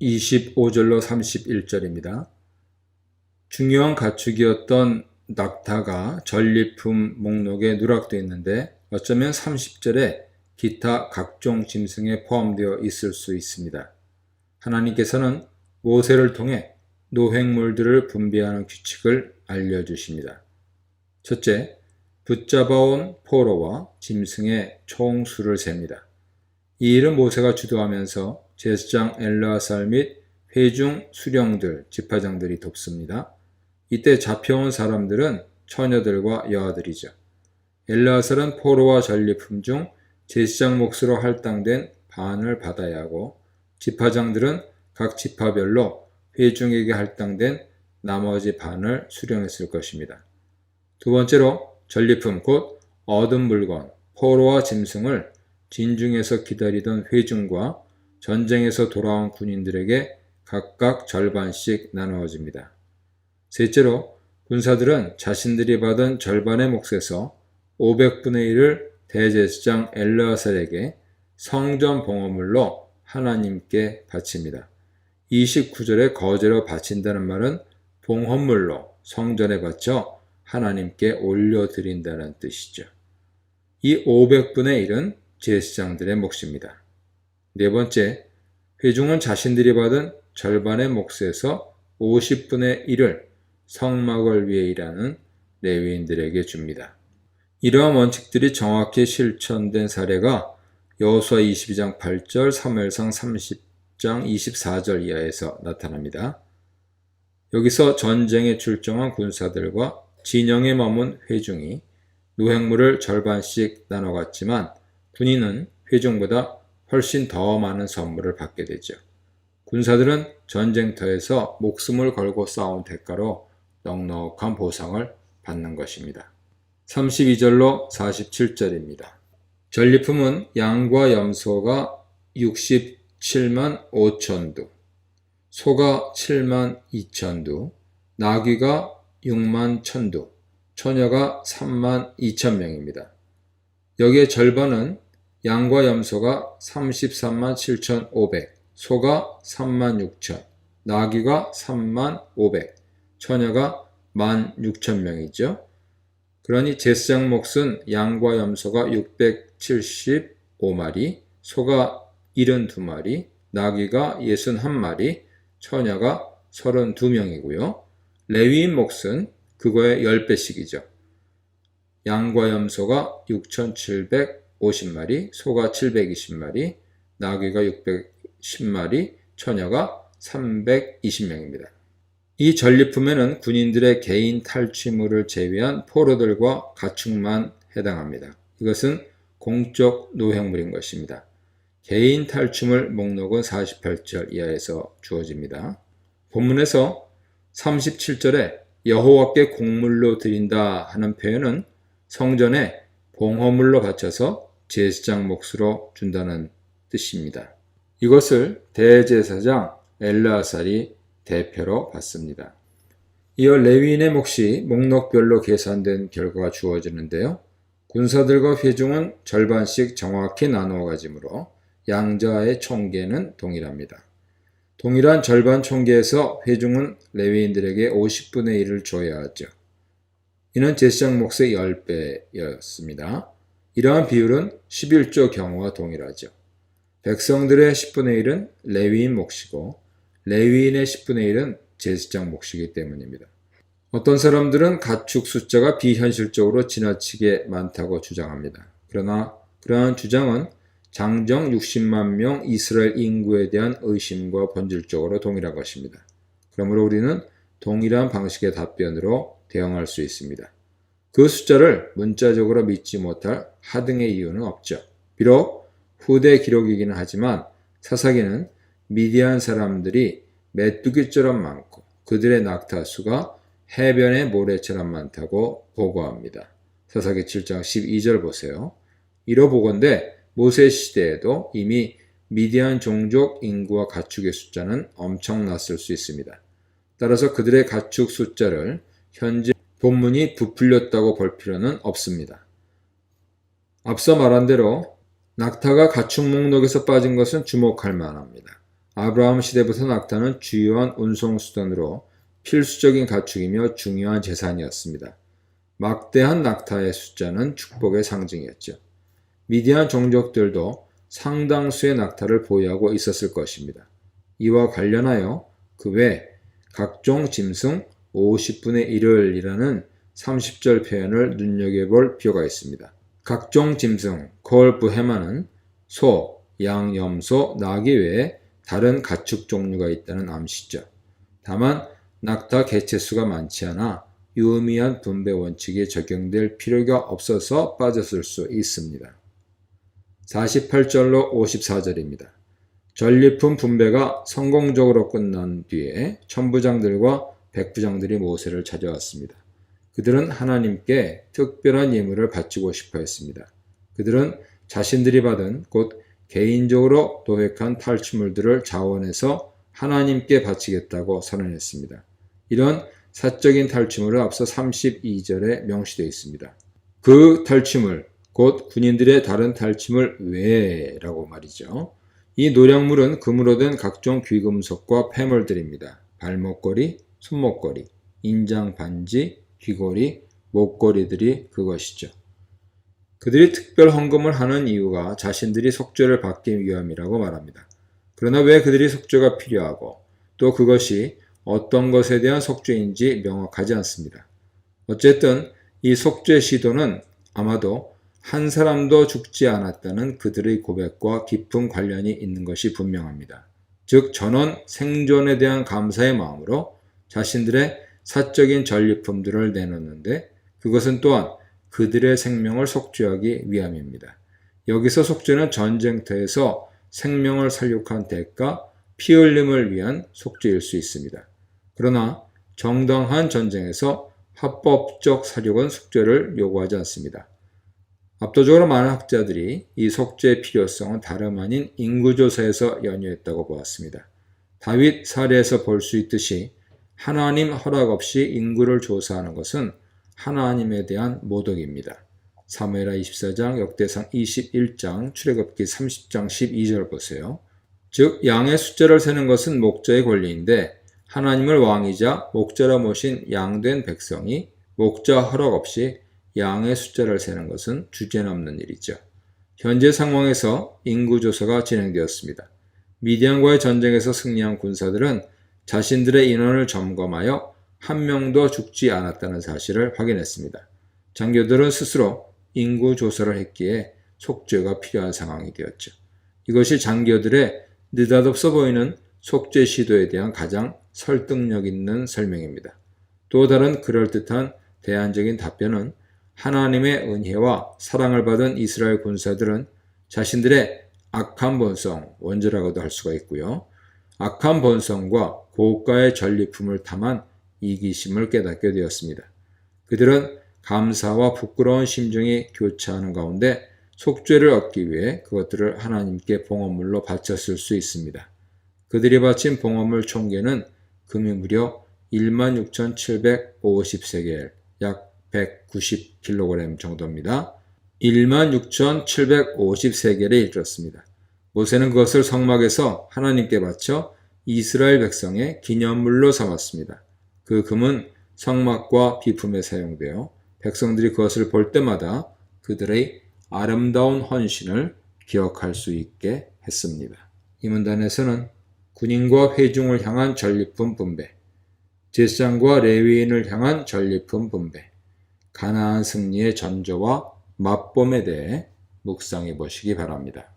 25절로 31절입니다. 중요한 가축이었던 낙타가 전리품 목록에 누락되어 있는데 어쩌면 30절에 기타 각종 짐승에 포함되어 있을 수 있습니다. 하나님께서는 모세를 통해 노획물들을 분배하는 규칙을 알려주십니다. 첫째, 붙잡아온 포로와 짐승의 총수를 셉니다. 이 일은 모세가 주도하면서 제사장 엘르아살 및 회중 수령들, 지파장들이 돕습니다. 이때 잡혀온 사람들은 처녀들과 여아들이죠. 엘르아살은 포로와 전리품 중 제사장 몫으로 할당된 반을 받아야 하고 지파장들은 각 지파별로 회중에게 할당된 나머지 반을 수령했을 것입니다. 두 번째로 전리품 곧 얻은 물건, 포로와 짐승을 진중에서 기다리던 회중과 전쟁에서 돌아온 군인들에게 각각 절반씩 나누어집니다. 셋째로 군사들은 자신들이 받은 절반의 몫에서 500분의 1을 대제사장 엘르아살에게 성전 봉헌물로 하나님께 바칩니다. 29절에 거제로 바친다는 말은 봉헌물로 성전에 바쳐 하나님께 올려드린다는 뜻이죠. 이 500분의 1은 제사장들의 몫입니다. 네 번째, 회중은 자신들이 받은 절반의 몫에서 50분의 1을 성막을 위해 일하는 레위인들에게 줍니다. 이러한 원칙들이 정확히 실천된 사례가 여호수아 22장 8절, 사무엘상 30장 24절 이하에서 나타납니다. 여기서 전쟁에 출정한 군사들과 진영에 머문 회중이 노획물을 절반씩 나눠 갔지만 군인은 회중보다 훨씬 더 많은 선물을 받게 되죠. 군사들은 전쟁터에서 목숨을 걸고 싸운 대가로 넉넉한 보상을 받는 것입니다. 32절로 47절입니다. 전리품은 양과 염소가 67만 5천 두, 소가 7만 2천 두, 나귀가 6만 1,000두, 처녀가 3만 2천 명입니다. 여기에 절반은 양과 염소가 33만 7,500, 소가 3만 6천, 나귀가 3만 500, 처녀가 1만 6천 명이죠. 그러니 제사장 몫은 양과 염소가 675마리, 소가 72마리, 나귀가 61마리, 처녀가 32명이고요. 레위인 몫은 그거의 10배씩이죠. 양과 염소가 6,750마리, 소가 720마리, 나귀가 610마리, 처녀가 320명입니다. 이 전리품에는 군인들의 개인 탈취물을 제외한 포로들과 가축만 해당합니다. 이것은 공적 노획물인 것입니다. 개인 탈취물 목록은 48절 이하에서 주어집니다. 본문에서 37절에 여호와께 곡물로 드린다 하는 표현은 성전에 봉헌물로 바쳐서 제사장 몫으로 준다는 뜻입니다. 이것을 대제사장 엘르아살이 대표로 받습니다. 이어 레위인의 몫이 목록별로 계산된 결과가 주어지는데요. 군사들과 회중은 절반씩 정확히 나누어 가지므로 양자의 총계는 동일합니다. 동일한 절반 총계에서 회중은 레위인들에게 50분의 1을 줘야 하죠. 이는 제사장 몫의 10배였습니다. 이러한 비율은 11조 경우와 동일하죠. 백성들의 10분의 1은 레위인 몫이고 레위인의 10분의 1은 제사장 몫이기 때문입니다. 어떤 사람들은 가축 숫자가 비현실적으로 지나치게 많다고 주장합니다. 그러나 그러한 주장은 장정 60만 명 이스라엘 인구에 대한 의심과 본질적으로 동일한 것입니다. 그러므로 우리는 동일한 방식의 답변으로 대응할 수 있습니다. 그 숫자를 문자적으로 믿지 못할 하등의 이유는 없죠. 비록 후대 기록이기는 하지만 사사기는 미디안 사람들이 메뚜기처럼 많고 그들의 낙타 수가 해변의 모래처럼 많다고 보고합니다. 사사기 7장 12절 보세요. 이러보건대 모세 시대에도 이미 미디안 종족 인구와 가축의 숫자는 엄청났을 수 있습니다. 따라서 그들의 가축 숫자를 현재 본문이 부풀렸다고 볼 필요는 없습니다. 앞서 말한 대로 낙타가 가축 목록에서 빠진 것은 주목할 만합니다. 아브라함 시대부터 낙타는 주요한 운송수단으로 필수적인 가축이며 중요한 재산이었습니다. 막대한 낙타의 숫자는 축복의 상징이었죠. 미디안 종족들도 상당수의 낙타를 보유하고 있었을 것입니다. 이와 관련하여 그 외 각종 짐승 50분의 1을 이라는 30절 표현을 눈여겨볼 필요가 있습니다. 각종 짐승, 콜 부헤마는 소, 양, 염소, 나귀 외에 다른 가축 종류가 있다는 암시죠. 다만 낙타 개체수가 많지 않아 유의미한 분배 원칙이 적용될 필요가 없어서 빠졌을 수 있습니다. 48절로 54절입니다. 전리품 분배가 성공적으로 끝난 뒤에 천부장들과 백부장들이 모세를 찾아왔습니다. 그들은 하나님께 특별한 예물을 바치고 싶어 했습니다. 그들은 자신들이 받은 곧 개인적으로 도획한 탈취물들을 자원해서 하나님께 바치겠다고 선언했습니다. 이런 사적인 탈취물은 앞서 32절에 명시되어 있습니다. 그 탈취물, 곧 군인들의 다른 탈취물 외라고 말이죠. 이 노량물은 금으로 된 각종 귀금속과 폐물들입니다. 발목걸이, 손목걸이, 인장 반지, 귀걸이, 목걸이들이 그것이죠. 그들이 특별 헌금을 하는 이유가 자신들이 속죄를 받기 위함이라고 말합니다. 그러나 왜 그들이 속죄가 필요하고 또 그것이 어떤 것에 대한 속죄인지 명확하지 않습니다. 어쨌든 이 속죄 시도는 아마도 한 사람도 죽지 않았다는 그들의 고백과 깊은 관련이 있는 것이 분명합니다. 즉 전원 생존에 대한 감사의 마음으로 자신들의 사적인 전리품들을 내놓는데 그것은 또한 그들의 생명을 속죄하기 위함입니다. 여기서 속죄는 전쟁터에서 생명을 살육한 대가, 피 흘림을 위한 속죄일 수 있습니다. 그러나 정당한 전쟁에서 합법적 살육은 속죄를 요구하지 않습니다. 압도적으로 많은 학자들이 이 속죄의 필요성은 다름 아닌 인구조사에서 연유했다고 보았습니다. 다윗 사례에서 볼 수 있듯이 하나님 허락 없이 인구를 조사하는 것은 하나님에 대한 모독입니다. 사무엘하 24장, 역대상 21장, 출애굽기 30장 12절 보세요. 즉 양의 숫자를 세는 것은 목자의 권리인데 하나님을 왕이자 목자라 모신 양된 백성이 목자 허락 없이 양의 숫자를 세는 것은 주제넘는 일이죠. 현재 상황에서 인구조사가 진행되었습니다. 미디안과의 전쟁에서 승리한 군사들은 자신들의 인원을 점검하여 한 명도 죽지 않았다는 사실을 확인했습니다. 장교들은 스스로 인구조사를 했기에 속죄가 필요한 상황이 되었죠. 이것이 장교들의 느닷없어 보이는 속죄 시도에 대한 가장 설득력 있는 설명입니다. 또 다른 그럴듯한 대안적인 답변은 하나님의 은혜와 사랑을 받은 이스라엘 군사들은 자신들의 악한 본성, 원죄라고도 할 수가 있고요. 악한 본성과 고가의 전리품을 탐한 이기심을 깨닫게 되었습니다. 그들은 감사와 부끄러운 심정이 교차하는 가운데 속죄를 얻기 위해 그것들을 하나님께 봉헌물로 바쳤을 수 있습니다. 그들이 바친 봉헌물 총계는 금이 무려 16,750세겔, 약 190kg 정도입니다. 16,750세겔에 이르렀습니다. 모세는 그것을 성막에서 하나님께 바쳐 이스라엘 백성의 기념물로 삼았습니다. 그 금은 성막과 비품에 사용되어 백성들이 그것을 볼 때마다 그들의 아름다운 헌신을 기억할 수 있게 했습니다. 이 문단에서는 군인과 회중을 향한 전리품 분배, 제사장과 레위인을 향한 전리품 분배, 가나안 승리의 전조와 맛봄에 대해 묵상해 보시기 바랍니다.